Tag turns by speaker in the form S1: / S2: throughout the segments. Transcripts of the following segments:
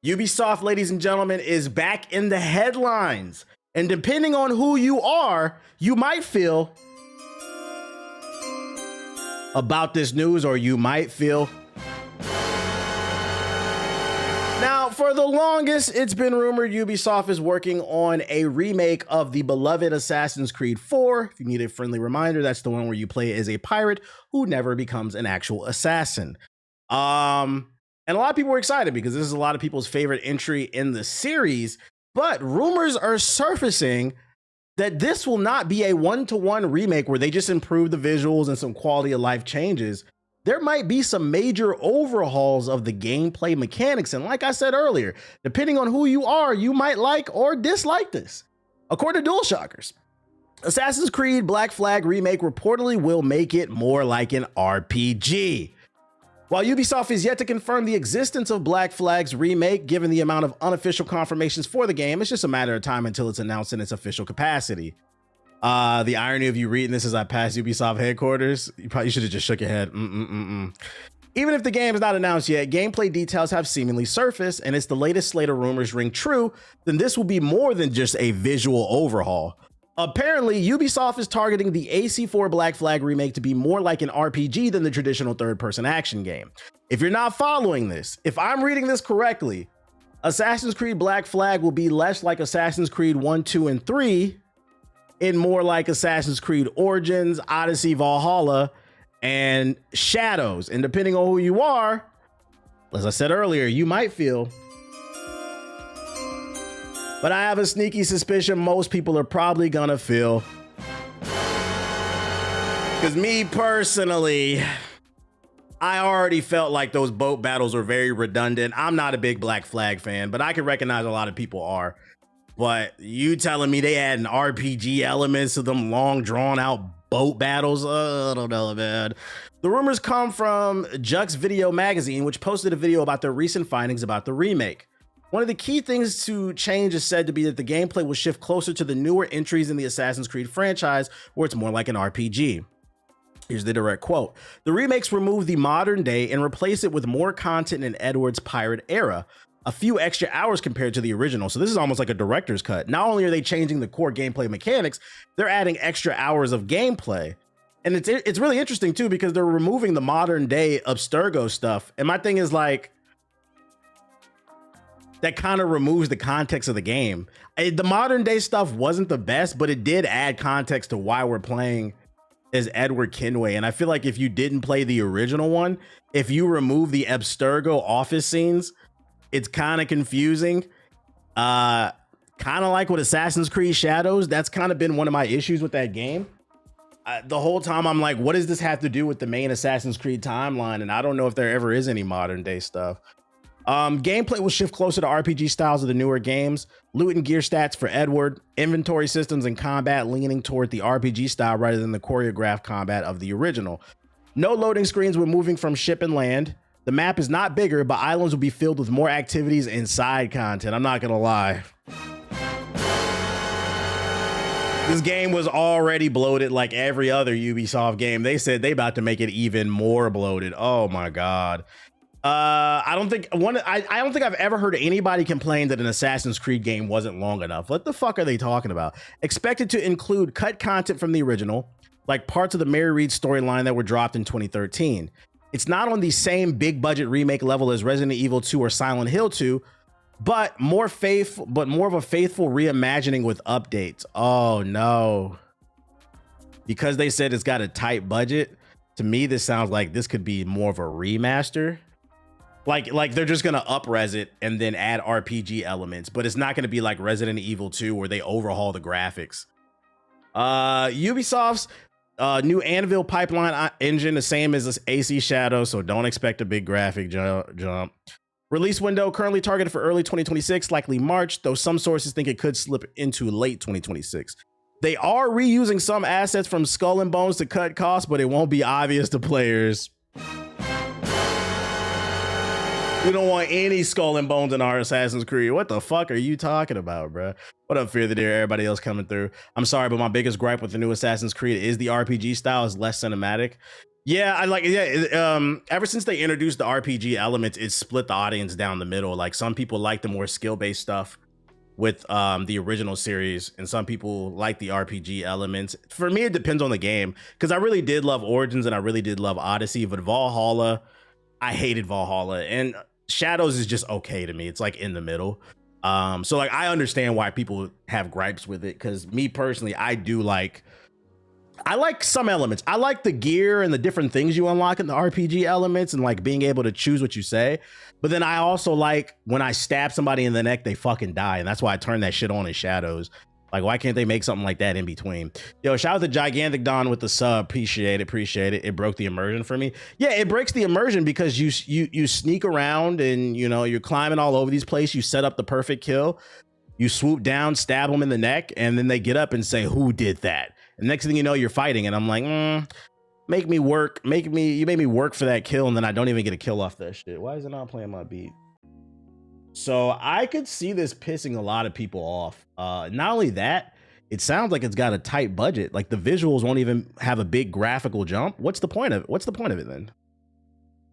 S1: Ubisoft, ladies and gentlemen, is back in the headlines. And depending on who you are, you might feel about this news, or you might feel. Now, for the longest, it's been rumored Ubisoft is working on a remake of the beloved Assassin's Creed 4. If you need a friendly reminder, that's the one where you play as a pirate who never becomes an actual assassin. And a lot of people were excited because this is a lot of people's favorite entry in the series, but rumors are surfacing that this will not be a one-to-one remake where they just improve the visuals and some quality of life changes. There might be some major overhauls of the gameplay mechanics. And like I said earlier, depending on who you are, you might like or dislike this. According to DualShockers, Assassin's Creed Black Flag Remake reportedly will make it more like an RPG. While Ubisoft is yet to confirm the existence of Black Flag's remake, given the amount of unofficial confirmations for the game, it's just a matter of time until it's announced in its official capacity. The irony of you reading this as I pass Ubisoft headquarters, you probably should have just shook your head. Even if the game is not announced yet, gameplay details have seemingly surfaced, and it's the latest slate of rumors ring true, then this will be more than just a visual overhaul. Apparently, Ubisoft is targeting the AC4 Black Flag remake to be more like an RPG than the traditional third-person action game. If you're not following this, if I'm reading this correctly, Assassin's Creed Black Flag will be less like Assassin's Creed 1, 2, and 3, and more like Assassin's Creed Origins, Odyssey, Valhalla, and Shadows. And depending on who you are, as I said earlier, you might feel. But I have a sneaky suspicion most people are probably gonna feel. Because me personally, I already felt like those boat battles were very redundant. I'm not a big Black Flag fan, but I can recognize a lot of people are. But you telling me they add an RPG elements to them long drawn out boat battles? I don't know, man. The rumors come from Jux Video Magazine, which posted a video about their recent findings about the remake. One of the key things to change is said to be that the gameplay will shift closer to the newer entries in the Assassin's Creed franchise, where it's more like an RPG. Here's the direct quote. The remakes remove the modern day and replace it with more content in Edward's pirate era. A few extra hours compared to the original. So this is almost like a director's cut. Not only are they changing the core gameplay mechanics, they're adding extra hours of gameplay. And it's really interesting too, because they're removing the modern day Abstergo stuff. And my thing is like, that kind of removes the context of the game. The modern day stuff wasn't the best, but it did add context to why we're playing as Edward Kenway. And I feel like if you didn't play the original one, if you remove the Abstergo office scenes, it's kind of confusing. Kind of like with Assassin's Creed Shadows, that's kind of been one of my issues with that game. The whole time I'm like, what does this have to do with the main Assassin's Creed timeline? And I don't know if there ever is any modern day stuff. Gameplay will shift closer to RPG styles of the newer games, loot and gear stats for Edward, inventory systems and combat leaning toward the RPG style rather than the choreographed combat of the original. No loading screens when moving from ship and land. The map is not bigger, but islands will be filled with more activities and side content. I'm not gonna lie. This game was already bloated like every other Ubisoft game. They said they about to make it even more bloated. Oh my God. I don't think I've ever heard anybody complain that an Assassin's Creed game wasn't long enough. What the fuck are they talking about? Expected to include cut content from the original, like parts of the Mary Read storyline that were dropped in 2013. It's not on the same big budget remake level as Resident Evil 2 or Silent Hill 2, but more of a faithful reimagining with updates. Oh no. Because they said it's got a tight budget, to me this sounds like this could be more of a remaster. Like they're just gonna up-res it and then add RPG elements, but it's not gonna be like Resident Evil 2 where they overhaul the graphics. Ubisoft's new Anvil pipeline engine, the same as this AC Shadow, so don't expect a big graphic jump. Release window currently targeted for early 2026, likely March, though some sources think it could slip into late 2026. They are reusing some assets from Skull and Bones to cut costs, but it won't be obvious to players. We don't want any Skull and Bones in our Assassin's Creed. What the fuck are you talking about, bro? What up, Fear the Deer? Everybody else coming through. I'm sorry, but my biggest gripe with the new Assassin's Creed is the RPG style is less cinematic. Yeah, I like ever since they introduced the RPG elements, it split the audience down the middle. Like some people like the more skill-based stuff with the original series, and some people like the RPG elements. For me, it depends on the game, because I really did love Origins and I really did love Odyssey, but Valhalla, I hated Valhalla, and Shadows is just okay to me. It's like in the middle. So like I understand why people have gripes with it, because me personally, I like some elements. I like the gear and the different things you unlock in the RPG elements and like being able to choose what you say. But then I also like when I stab somebody in the neck, they fucking die. And that's why I turn that shit on in Shadows. Like, why can't they make something like that in between? Yo, shout out to Gigantic Don with the sub. Appreciate it. It broke the immersion for me. Yeah, it breaks the immersion because you sneak around and, you know, you're climbing all over these places. You set up the perfect kill. You swoop down, stab them in the neck, and then they get up and say, who did that? And next thing you know, you're fighting, and I'm like, make me work. You made me work for that kill, and then I don't even get a kill off that shit. Why is it not playing my beat? So I could see this pissing a lot of people off. Not only that, it sounds like it's got a tight budget. Like the visuals won't even have a big graphical jump. What's the point of it then?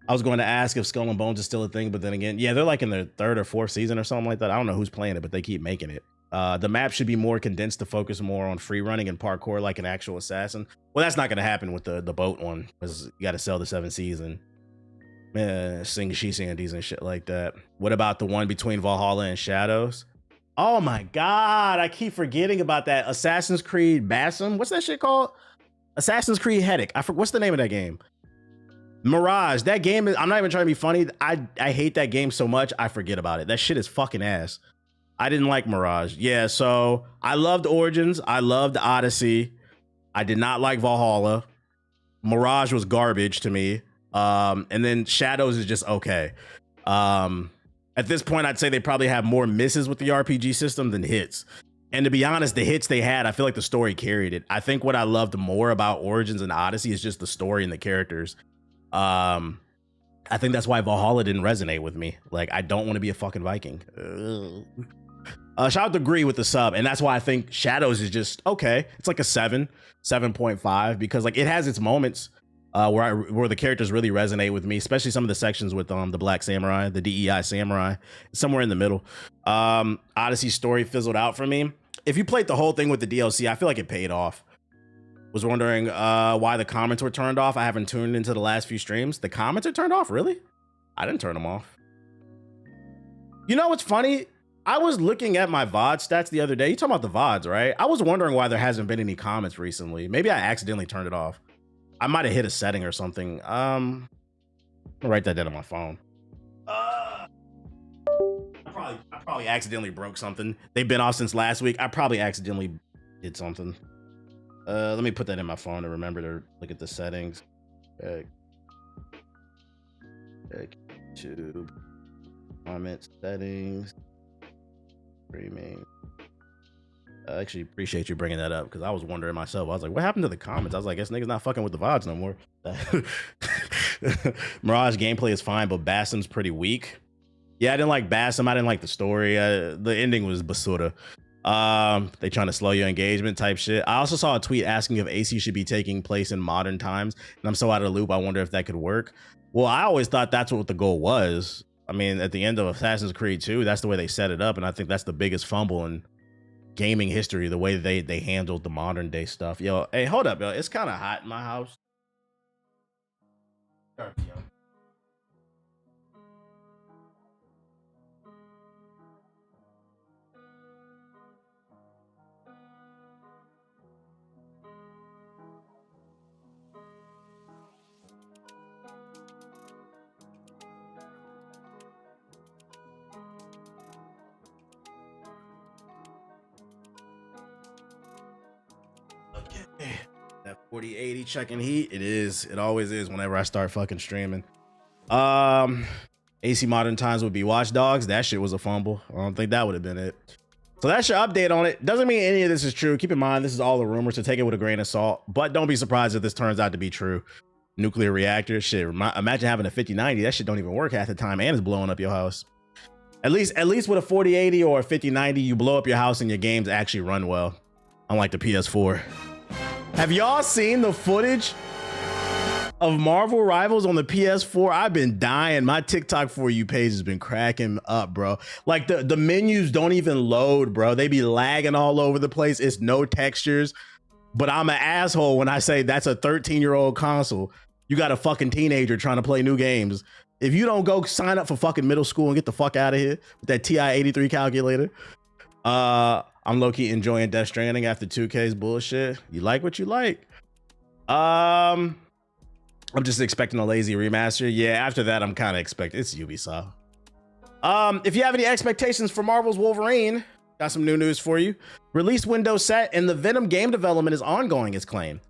S1: I was going to ask if Skull and Bones is still a thing, but then again, yeah, they're like in their 3rd or 4th season or something like that. I don't know who's playing it, but they keep making it. The map should be more condensed to focus more on free running and parkour like an actual assassin. Well, that's not going to happen with the boat one, because you got to sell the 7 seas and sing she sandies and shit like that. What about the one between Valhalla and Shadows? Oh my God, I keep forgetting about that. Assassin's Creed Basim. What's that shit called? Assassin's Creed Headache. What's the name of that game? Mirage. That game is, I'm not even trying to be funny. I hate that game so much, I forget about it. That shit is fucking ass. I didn't like Mirage. Yeah, so I loved Origins. I loved Odyssey. I did not like Valhalla. Mirage was garbage to me. And then Shadows is just okay. At this point, I'd say they probably have more misses with the RPG system than hits. And to be honest, the hits they had, I feel like the story carried it. I think what I loved more about Origins and Odyssey is just the story and the characters. I think that's why Valhalla didn't resonate with me. Like, I don't want to be a fucking Viking. Shout out to Gree with the sub, and that's why I think Shadows is just okay. It's like a 7.5, because like it has its moments where the characters really resonate with me, especially some of the sections with the Black Samurai, the DEI Samurai, somewhere in the middle. Odyssey's story fizzled out for me. If you played the whole thing with the DLC, I feel like it paid off. Was wondering why the comments were turned off. I haven't tuned into the last few streams. The comments are turned off, really? I didn't turn them off. You know what's funny? I was looking at my VOD stats the other day. You talking about the VODs, right? I was wondering why there hasn't been any comments recently. Maybe I accidentally turned it off. I might have hit a setting or something. I'll write that down on my phone. I probably accidentally broke something. They've been off since last week. I probably accidentally did something. Let me put that in my phone to remember to look at the settings. YouTube comment settings. Streaming. I actually appreciate you bringing that up, because I was wondering myself. I was like, what happened to the comments? I was like, guess niggas not fucking with the VODs no more. Mirage gameplay is fine, but Basim's pretty weak. Yeah, I didn't like Basim. I didn't like the story. The ending was basura. They trying to slow your engagement type shit. I also saw a tweet asking if AC should be taking place in modern times, and I'm so out of the loop, I wonder if that could work. Well, I always thought that's what the goal was. I mean, at the end of Assassin's Creed 2, that's the way they set it up, and I think that's the biggest fumble in gaming history, the way they handled the modern day stuff. Yo, hey, hold up, yo. It's kind of hot in my house. That 4080 checking heat, it always is whenever I start fucking streaming. AC modern times would be Watch Dogs. That shit was a fumble. I don't think that would have been it. So that's your update on it. Doesn't mean any of this is true. Keep in mind, this is all a rumor, so take it with a grain of salt, but don't be surprised if this turns out to be true. Nuclear reactor shit, imagine having a 5090. That shit don't even work half the time, and it's blowing up your house. At least with a 4080 or a 5090, you blow up your house and your games actually run well, unlike the PS4. Have y'all seen the footage of Marvel Rivals on the PS4, I've been dying. My TikTok For You page has been cracking up, bro. Like the menus don't even load, bro. They be lagging all over the place. It's no textures. But I'm an asshole when I say that's a 13-year-old console. You got a fucking teenager trying to play new games. If you don't go sign up for fucking middle school and get the fuck out of here with that TI-83 calculator. I'm low-key enjoying Death Stranding after 2K's bullshit. You like what you like. I'm just expecting a lazy remaster. Yeah, after that, I'm kind of expecting it's Ubisoft. If you have any expectations for Marvel's Wolverine, got some new news for you. Release window set and the Venom game development is ongoing, it's claimed.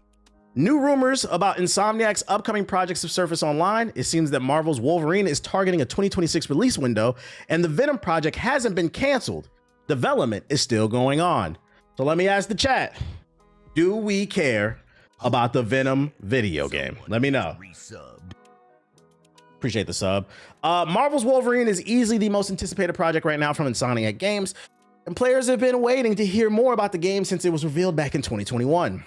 S1: New rumors about Insomniac's upcoming projects have surfaced online. It seems that Marvel's Wolverine is targeting a 2026 release window, and the Venom project hasn't been canceled. Development is still going on. So let me ask the chat, do we care about the Venom video game? Let me know. Appreciate the sub. Marvel's Wolverine is easily the most anticipated project right now from Insomniac Games, and players have been waiting to hear more about the game since it was revealed back in 2021.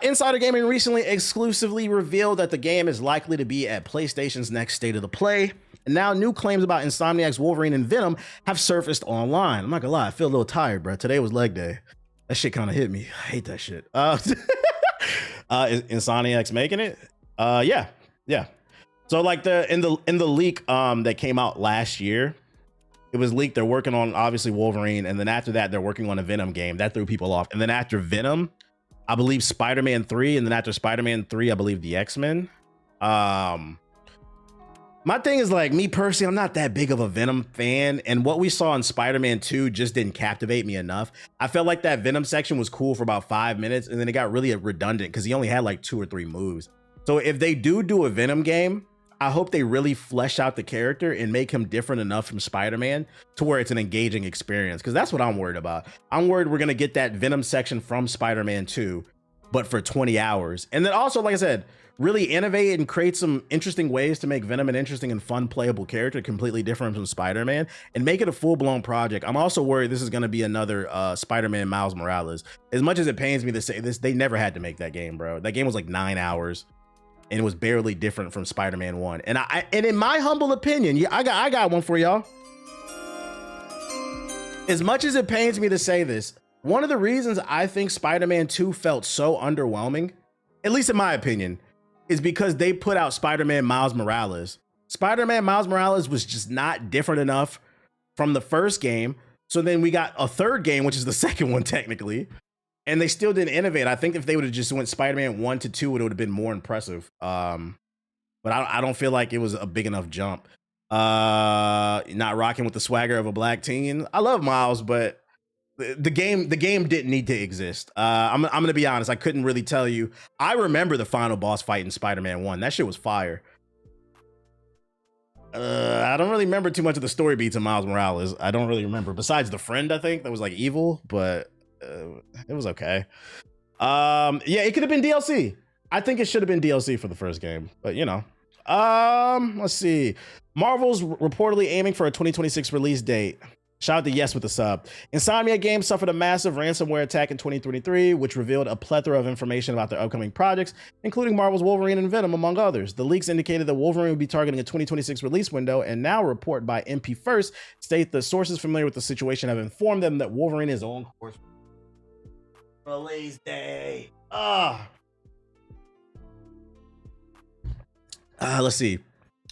S1: Insider Gaming recently exclusively revealed that the game is likely to be at PlayStation's next State of the Play. And now new claims about Insomniac's Wolverine and Venom have surfaced online. I'm not gonna lie, I feel a little tired, bro. Today was leg day. That shit kind of hit me. I hate that shit. Insomniac's making it? Yeah. So like in the leak that came out last year, it was leaked. They're working on obviously Wolverine, and then after that, they're working on a Venom game. That threw people off. And then after Venom, I believe Spider-Man 3, and then after Spider-Man 3, I believe the X-Men. My thing is, like, me personally, I'm not that big of a Venom fan, and what we saw in Spider-Man 2 just didn't captivate me enough. I felt like that Venom section was cool for about 5 minutes, and then it got really redundant because he only had like 2 or 3 moves. So if they do a Venom game, I hope they really flesh out the character and make him different enough from Spider-Man to where it's an engaging experience, because that's what I'm worried about. I'm worried we're going to get that Venom section from Spider-Man 2, but for 20 hours. And then also, like I said, really innovate and create some interesting ways to make Venom an interesting and fun playable character, completely different from Spider-Man, and make it a full-blown project. I'm also worried this is going to be another Spider-Man Miles Morales. As much as it pains me to say this, they never had to make that game, bro. That game was like 9 hours. And it was barely different from Spider-Man 1. And in my humble opinion, yeah, I got one for y'all. As much as it pains me to say this, one of the reasons I think Spider-Man 2 felt so underwhelming, at least in my opinion, is because they put out Spider-Man Miles Morales. Spider-Man Miles Morales was just not different enough from the first game. So then we got a third game, which is the second one technically. And they still didn't innovate. I think if they would have just went Spider-Man 1 to 2, it would have been more impressive. But I don't feel like it was a big enough jump. Not rocking with the swagger of a black teen. I love Miles, but the game didn't need to exist. I'm gonna be honest. I couldn't really tell you. I remember the final boss fight in Spider-Man 1. That shit was fire. I don't really remember too much of the story beats of Miles Morales. I don't really remember. Besides the friend, I think that was like evil, but. It was okay. Yeah, it could have been DLC. I think it should have been DLC for the first game, but you know. Let's see. Marvel's reportedly aiming for a 2026 release date. Shout out to Yes with the sub. Insomniac Games suffered a massive ransomware attack in 2023, which revealed a plethora of information about their upcoming projects, including Marvel's Wolverine and Venom, among others. The leaks indicated that Wolverine would be targeting a 2026 release window, and now a report by MP First state the sources familiar with the situation have informed them that Wolverine is on course. Release day. Let's see.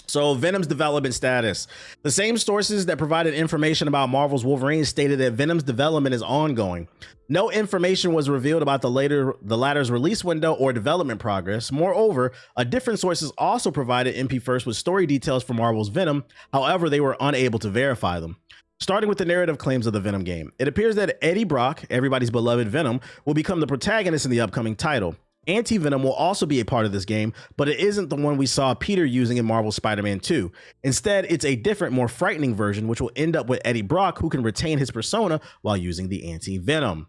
S1: So Venom's development status. The same sources that provided information about Marvel's Wolverine stated that Venom's development is ongoing. No information was revealed about the latter's release window or development progress. Moreover, a different sources also provided MP First with story details for Marvel's Venom. However, they were unable to verify them. Starting with the narrative claims of the Venom game, it appears that Eddie Brock, everybody's beloved Venom, will become the protagonist in the upcoming title. Anti-Venom will also be a part of this game, but it isn't the one we saw Peter using in Marvel's Spider-Man 2. Instead, it's a different, more frightening version, which will end up with Eddie Brock, who can retain his persona while using the Anti-Venom.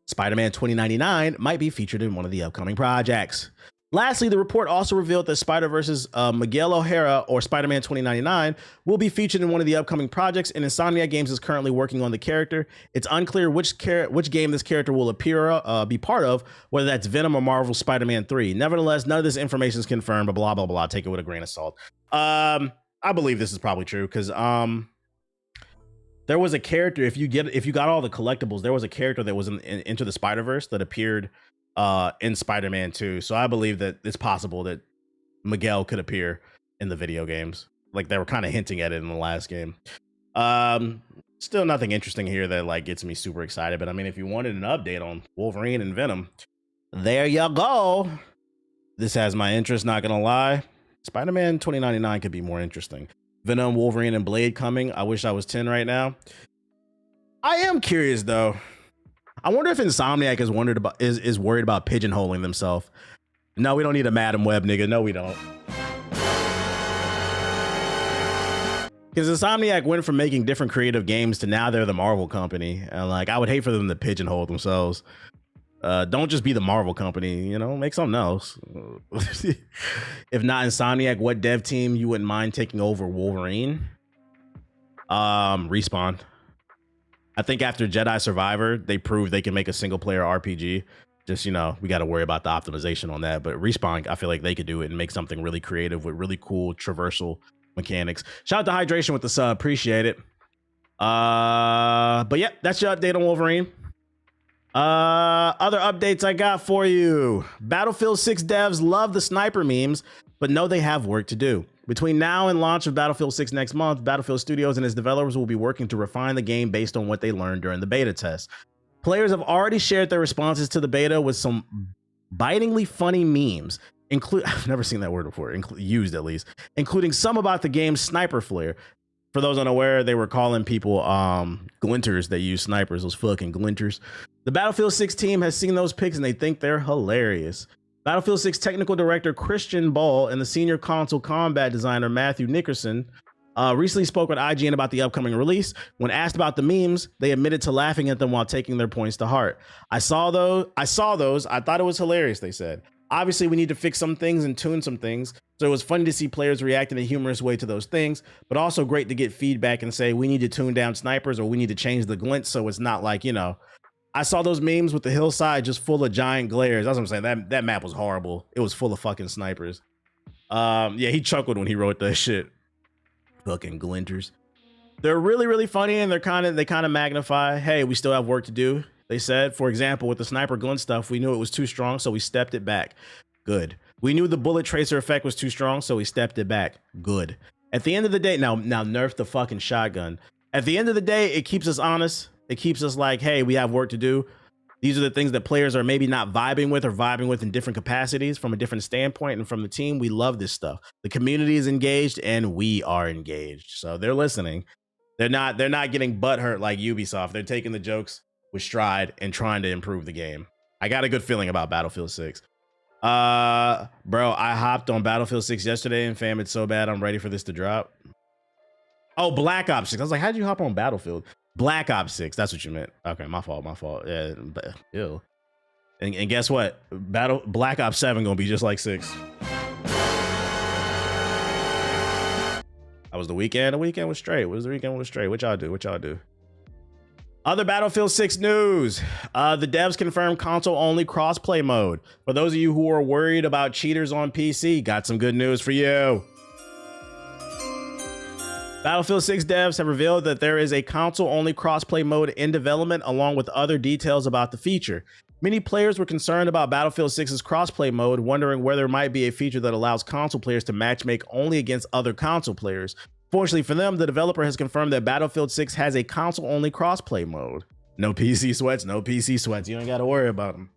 S1: Spider-Man 2099 might be featured in one of the upcoming projects. Lastly, the report also revealed that Spider-Verse's Miguel O'Hara, or Spider-Man 2099, will be featured in one of the upcoming projects, and Insomniac Games is currently working on the character. It's unclear which game this character will be part of, whether that's Venom or Marvel's Spider-Man 3. Nevertheless, none of this information is confirmed, but blah, blah, blah. Take it with a grain of salt. I believe this is probably true, because there was a character, if you got all the collectibles, there was a character that was in Into the Spider-Verse that appeared in Spider-Man 2. So I believe that it's possible that Miguel could appear in the video games. Like they were kind of hinting at it in the last game. Still nothing interesting here that like gets me super excited. But I mean, if you wanted an update on Wolverine and Venom, there you go. This has my interest, not gonna lie. Spider-Man 2099 could be more interesting. Venom, Wolverine, and Blade coming. I wish I was 10 right now. I am curious though. I wonder if Insomniac is worried about pigeonholing themselves. No, we don't need a Madam Web, nigga. No, we don't. Because Insomniac went from making different creative games to now they're the Marvel company. And like, I would hate for them to pigeonhole themselves. Don't just be the Marvel company, you know, make something else. If not Insomniac, what dev team you wouldn't mind taking over Wolverine? Respawn. I think after Jedi Survivor, they proved they can make a single player RPG. Just, you know, we got to worry about the optimization on that. But Respawn, I feel like they could do it and make something really creative with really cool traversal mechanics. Shout out to Hydration with the sub. Appreciate it. But yeah, that's your update on Wolverine. Other updates I got for you. Battlefield 6 devs love the sniper memes, but know they have work to do. Between now and launch of Battlefield 6 next month, Battlefield Studios and its developers will be working to refine the game based on what they learned during the beta test. Players have already shared their responses to the beta with some bitingly funny memes, I've never seen that word before, used at least, including some about the game's sniper flair. For those unaware, they were calling people glinters that use snipers, those fucking glinters. The Battlefield 6 team has seen those pics and they think they're hilarious. Battlefield 6 technical director Christian Ball and the senior console combat designer Matthew Nickerson recently spoke with IGN about the upcoming release. When asked about the memes, they admitted to laughing at them while taking their points to heart. I saw those. I thought it was hilarious, they said. Obviously, we need to fix some things and tune some things. So it was funny to see players react in a humorous way to those things, but also great to get feedback and say, we need to tune down snipers or we need to change the glint so it's not like, you know, I saw those memes with the hillside just full of giant glares. That's what I'm saying. That map was horrible. It was full of fucking snipers. Yeah, he chuckled when he wrote that shit. Fucking glinters. They're really, really funny and they kind of magnify, hey, we still have work to do. They said, for example, with the sniper glint stuff, we knew it was too strong, so we stepped it back. Good. We knew the bullet tracer effect was too strong, so we stepped it back. Good. At the end of the day, now nerf the fucking shotgun. At the end of the day, it keeps us honest. It keeps us like, hey, we have work to do. These are the things that players are maybe not vibing with or vibing with in different capacities from a different standpoint. And from the team, we love this stuff. The community is engaged and we are engaged. So they're listening. They're not getting butthurt like Ubisoft. They're taking the jokes with stride and trying to improve the game. I got a good feeling about Battlefield 6. Bro, I hopped on Battlefield 6 yesterday and fam, it's so bad I'm ready for this to drop. Oh, Black Ops 6. I was like, how'd you hop on Battlefield? Black Ops 6. That's what you meant. Okay, my fault. Yeah, but ew. And guess what? Black Ops 7 gonna be just like 6. That was the weekend. The weekend was straight. What y'all do? Other Battlefield 6 news. The devs confirmed console-only crossplay mode. For those of you who are worried about cheaters on PC, got some good news for you. Battlefield 6 devs have revealed that there is a console-only crossplay mode in development, along with other details about the feature. Many players were concerned about Battlefield 6's crossplay mode, wondering whether there might be a feature that allows console players to matchmake only against other console players. Fortunately for them, the developer has confirmed that Battlefield 6 has a console-only crossplay mode. No PC sweats, no PC sweats. You ain't got to worry about them.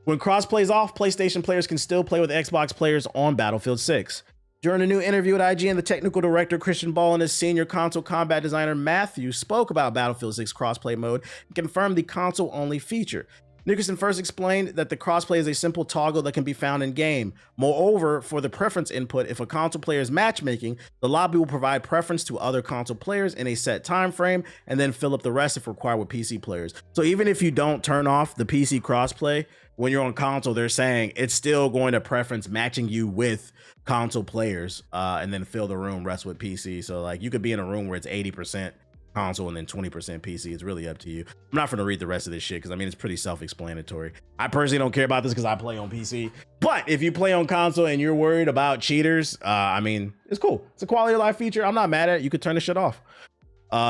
S1: When crossplay is off, PlayStation players can still play with Xbox players on Battlefield 6. During a new interview with IGN, the technical director Christian Ball and his senior console combat designer Matthew spoke about Battlefield 6 crossplay mode and confirmed the console-only feature. Nickerson first explained that the crossplay is a simple toggle that can be found in game. Moreover, for the preference input, if a console player is matchmaking, the lobby will provide preference to other console players in a set time frame and then fill up the rest if required with PC players. So even if you don't turn off the PC crossplay, when you're on console, they're saying it's still going to preference matching you with console players and then fill the room rest with PC. So like you could be in a room where it's 80% console and then 20% PC. It's really up to you. I'm not gonna read the rest of this shit because I mean it's pretty self-explanatory. I personally don't care about this because I play on PC, but if you play on console and you're worried about cheaters, I mean it's cool. It's a quality of life feature. I'm not mad at it. You could turn the shit off.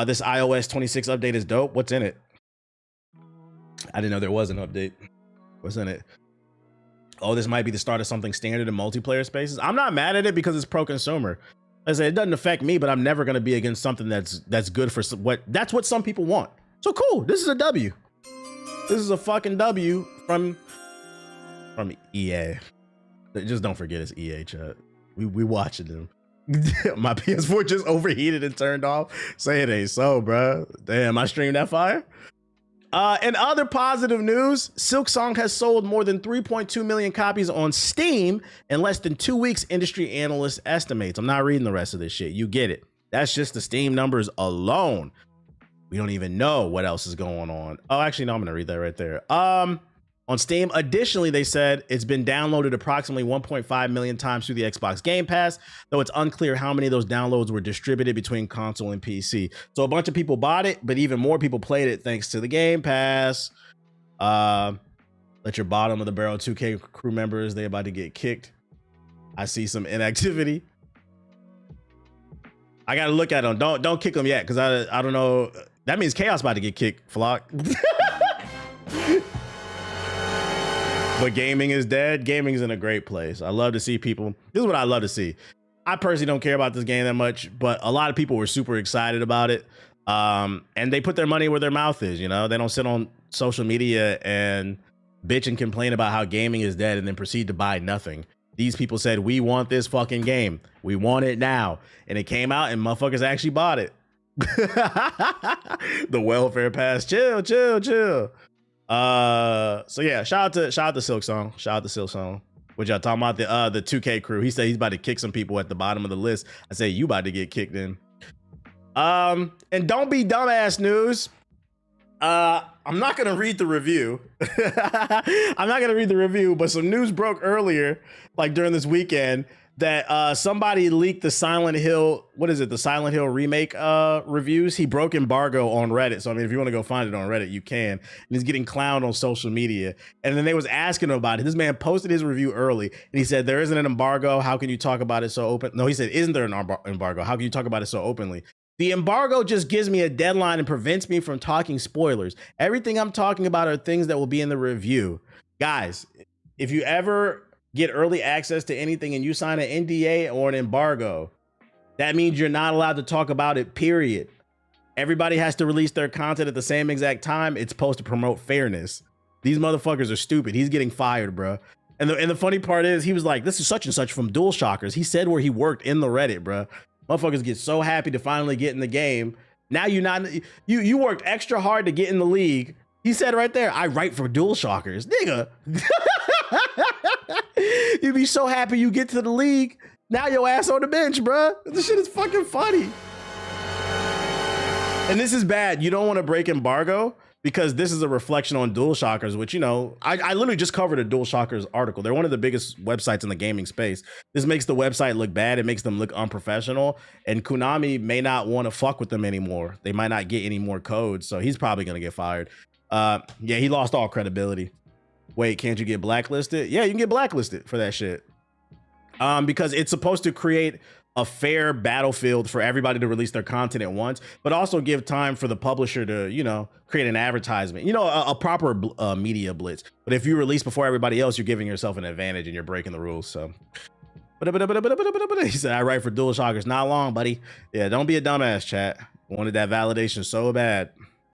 S1: This iOS 26 update is dope. What's in it? I didn't know there was an update. What's in it? Oh, this might be the start of something standard in multiplayer spaces. I'm not mad at it because it's pro-consumer. I say it doesn't affect me, but I'm never going to be against something that's good for that's what some people want. So cool. This is a W. This is a fucking W from EA. Just don't forget it's EA, chat. We watching them. My PS4 just overheated and turned off. Say it ain't so, bro. Damn, I streamed that fire. In other positive news, Silksong has sold more than 3.2 million copies on Steam in less than 2 weeks, industry analyst estimates. I'm not reading the rest of this shit. You get it. That's just the Steam numbers alone. We don't even know what else is going on. Oh, actually, no, I'm gonna read that right there. On Steam, additionally, they said it's been downloaded approximately 1.5 million times through the Xbox Game Pass, though it's unclear how many of those downloads were distributed between console and PC. So a bunch of people bought it, but even more people played it thanks to the Game Pass. Let your bottom of the barrel 2K crew members, they about to get kicked. I see some inactivity. I gotta look at them. Don't kick them yet, because I don't know. That means Chaos about to get kicked, Flock. But gaming is dead. Gaming is in a great place. I love to see people. This is what I love to see. I personally don't care about this game that much, but a lot of people were super excited about it. And they put their money where their mouth is, you know? They don't sit on social media and bitch and complain about how gaming is dead and then proceed to buy nothing. These people said, we want this fucking game. We want it now. And it came out and motherfuckers actually bought it. The welfare pass. Chill. So yeah, shout out to Silksong. Shout out to Silksong. What y'all talking about? The 2K crew. He said he's about to kick some people at the bottom of the list. I say you about to get kicked in. And don't be dumbass news. I'm not gonna read the review. I'm not gonna read the review, but some news broke earlier, like during this weekend, that somebody leaked the Silent Hill, the Silent Hill remake reviews. He broke embargo on Reddit. So I mean, if you want to go find it on Reddit, you can. And he's getting clowned on social media. And then they was asking him about it. This man posted his review early and he said, there isn't an embargo. How can you talk about it so open? No, he said, isn't there an embargo? How can you talk about it so openly? The embargo just gives me a deadline and prevents me from talking spoilers. Everything I'm talking about are things that will be in the review. Guys, if you ever get early access to anything and you sign an NDA or an embargo, that means you're not allowed to talk about it, period. Everybody has to release their content at the same exact time. It's supposed to promote fairness. These motherfuckers are stupid. He's getting fired, bro. And the funny part is he was like, this is such and such from DualShockers. He said where he worked in the Reddit, bro. Motherfuckers get so happy to finally get in the game. Now you worked extra hard to get in the league. He said right there, I write for DualShockers. Nigga. You'd be so happy you get to the league. Now your ass on the bench, bro. This shit is fucking funny. And this is bad. You don't want to break embargo because this is a reflection on DualShockers, which, you know, I literally just covered a DualShockers article. They're one of the biggest websites in the gaming space. This makes the website look bad. It makes them look unprofessional. And Konami may not want to fuck with them anymore. They might not get any more codes. So he's probably going to get fired. Yeah, he lost all credibility. Wait, can't you get blacklisted? Yeah, you can get blacklisted for that shit. Because it's supposed to create a fair battlefield for everybody to release their content at once, but also give time for the publisher to, you know, create an advertisement, you know, a proper media blitz. But if you release before everybody else, you're giving yourself an advantage and you're breaking the rules. So, he said, I write for DualShockers. Not long, buddy. Yeah, don't be a dumbass, chat. Wanted that validation so bad.